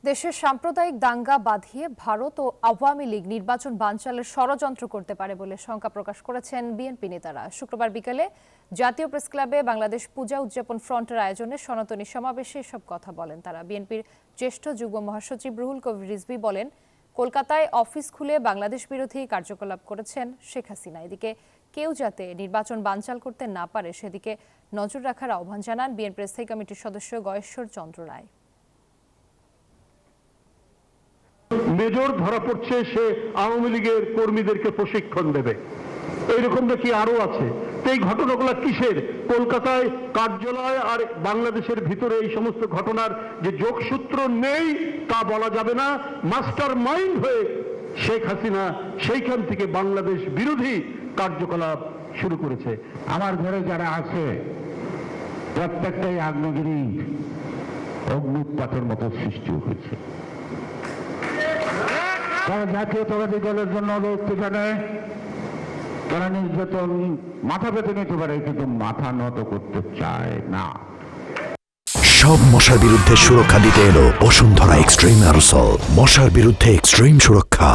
দেশের সাম্প্রদায়িক দাঙ্গা বাঁধিয়ে ভারত ও আওয়ামী লীগ নির্বাচন বানচালের ষড়যন্ত্র করতে পারে বলে শঙ্কা প্রকাশ করেছেন বিএনপি নেতারা। শুক্রবার বিকেলে জাতীয় প্রেসক্লাবে বাংলাদেশ পূজা উদযাপন ফ্রন্টের আয়োজনে সনাতনী সমাবেশে এসব কথা বলেন তারা। বিএনপির জ্যেষ্ঠ যুগ্ম মহাসচিব রুহুল কবির রিজভী বলেন, কলকাতায় অফিস খুলে বাংলাদেশ বিরোধী কার্যকলাপ করেছেন শেখ হাসিনা। এদিকে কেউ যাতে নির্বাচন বানচাল করতে না পারে সেদিকে নজর রাখার আহ্বান জানান বিএনপির স্থায়ী কমিটির সদস্য গয়েশ্বর চন্দ্র রায়। মেজর ধরা পড়ছে, সে আওয়ামী লীগের কর্মীদেরকে প্রশিক্ষণ দেবে, এইরকম নাকি আরো আছে। এই ঘটনাগুলো কিসের? কলকাতায় কার্যালয় আর বাংলাদেশের ভিতরে এই সমস্ত ঘটনার যে যোগসূত্র নেই তা বলা যাবে না। মাস্টার মাইন্ড হয়ে শেখ হাসিনা সেইখান থেকে বাংলাদেশ বিরোধী কার্যকলাপ শুরু করেছে। আমার ঘরে যারা আছে প্রত্যেকটাই আগ্নেয়গিরি অগ্নুৎপাতের মতো সৃষ্টি হয়েছে। তারা জাতীয়তাবাদী দলের জন্য লড়তে জানে, তারা নির্যাতন মাথা পেতে নিতে পারে, কিন্তু মাথা নত করতে চায় না। সব মশার বিরুদ্ধে সুরক্ষা দিতে এলো বসুন্ধরা এক্সট্রিম অ্যারোসল। মশার বিরুদ্ধে এক্সট্রিম সুরক্ষা।